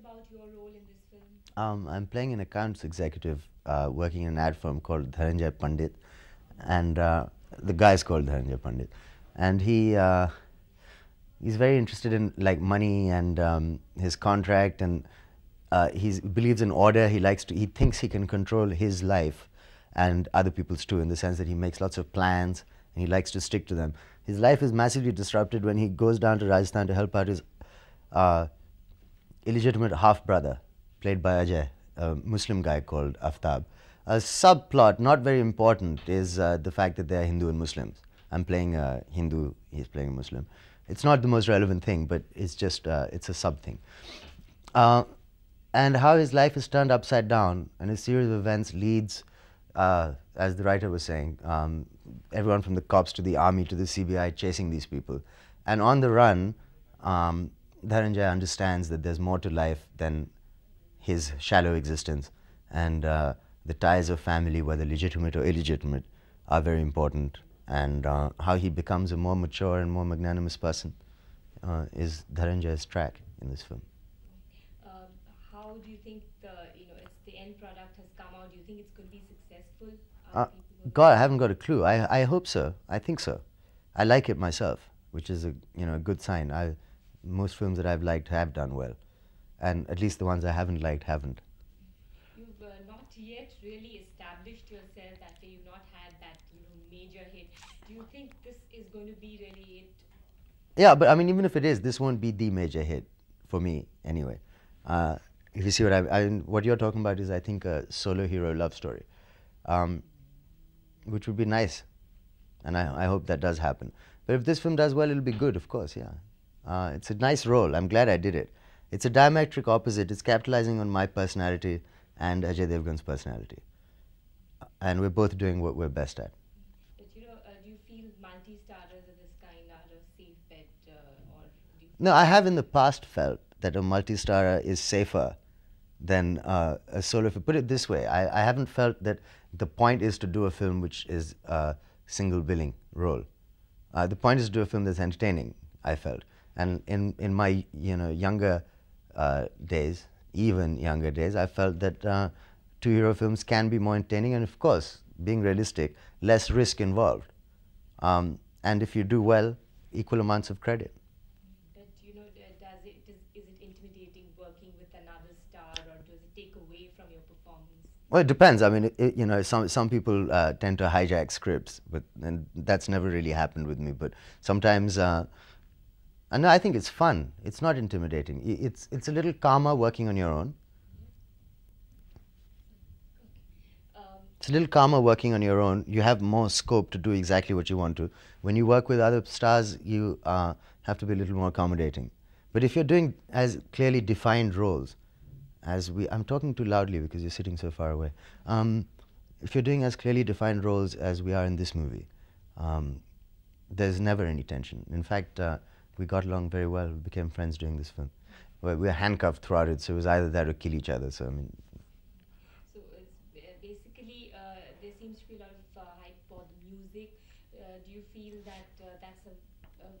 about your role in this film? I'm playing an accounts executive working in an ad firm called Dhananjay Pandit, and the guy's called Dhananjay Pandit, and he's very interested in like money and his contract, and he believes in order. He thinks he can control his life and other people's too, in the sense that he makes lots of plans and he likes to stick to them. His life is massively disrupted when he goes down to Rajasthan to help out his illegitimate half-brother, played by Ajay, a Muslim guy called Aftaab. A subplot, not very important, is the fact that they're Hindu and Muslims. I'm playing a Hindu, he's playing a Muslim. It's not the most relevant thing, but it's just, it's a sub-thing. And how his life is turned upside down, and a series of events leads, as the writer was saying, everyone from the cops to the army to the CBI chasing these people. And on the run, Dhananjay understands that there's more to life than his shallow existence, and the ties of family, whether legitimate or illegitimate, are very important, and how he becomes a more mature and more magnanimous person is Dhananjay's track in this film. How do you think the end product has come out? Do you think it's going to be successful? God, I haven't got a clue. I hope so. I think so. I like it myself, which is a good sign. Most films that I've liked have done well, and at least the ones I haven't liked haven't. You've not yet really established yourself that way. You've not had that major hit. Do you think this is going to be really it? Yeah, but I mean, even if it is, this won't be the major hit for me anyway. If you see what what you're talking about is, I think, a solo hero love story, which would be nice, and I hope that does happen. But if this film does well, it'll be good, of course. Yeah. It's a nice role. I'm glad I did it. It's a diametric opposite. It's capitalizing on my personality and Ajay Devgan's personality. And we're both doing what we're best at. But do you feel multi-starters of this kind are a safe bet? No, I have in the past felt that a multi-starrer is safer than a solo film. Put it this way, I haven't felt that the point is to do a film which is a single billing role. The point is to do a film that's entertaining, I felt. And in my younger days, even younger days, I felt that two-hero films can be more entertaining, and of course, being realistic, less risk involved. And if you do well, equal amounts of credit. But is it intimidating working with another star, or does it take away from your performance? Well, it depends. I mean, some people tend to hijack scripts, and that's never really happened with me. But sometimes. And I think it's fun. It's not intimidating. It's a little calmer working on your own. It's a little calmer working on your own. You have more scope to do exactly what you want to. When you work with other stars, you have to be a little more accommodating. But if you're doing as clearly defined roles, I'm talking too loudly because you're sitting so far away. If you're doing as clearly defined roles as we are in this movie, there's never any tension. In fact, we got along very well. We became friends doing this film. We were handcuffed throughout it, so it was either that or kill each other. So I mean. So basically, there seems to be a lot of hype for the music. Do you feel that that's a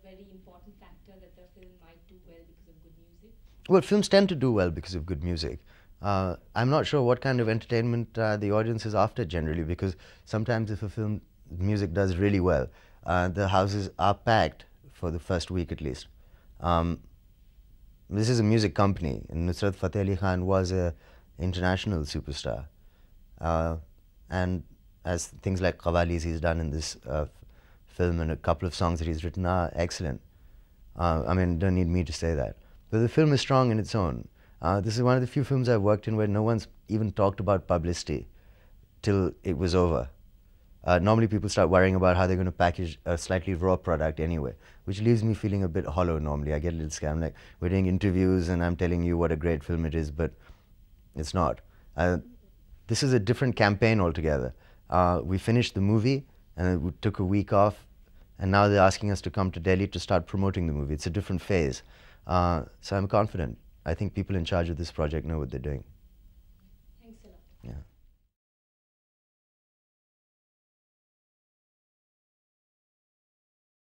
very important factor, that the film might do well because of good music? Well, films tend to do well because of good music. I'm not sure what kind of entertainment the audience is after generally, because sometimes if a film music does really well, the houses are packed for the first week at least. This is a music company, and Nusrat Fateh Ali Khan was an international superstar. And as things like Qawwalis he's done in this film, and a couple of songs that he's written are excellent. I mean, don't need me to say that. But the film is strong in its own. This is one of the few films I've worked in where no one's even talked about publicity till it was over. Normally people start worrying about how they're going to package a slightly raw product anyway, which leaves me feeling a bit hollow normally. I get a little scared. I'm like, we're doing interviews and I'm telling you what a great film it is, but it's not. This is a different campaign altogether. We finished the movie and we took a week off, and now they're asking us to come to Delhi to start promoting the movie. It's a different phase. So I'm confident. I think people in charge of this project know what they're doing. Thanks a lot. Yeah.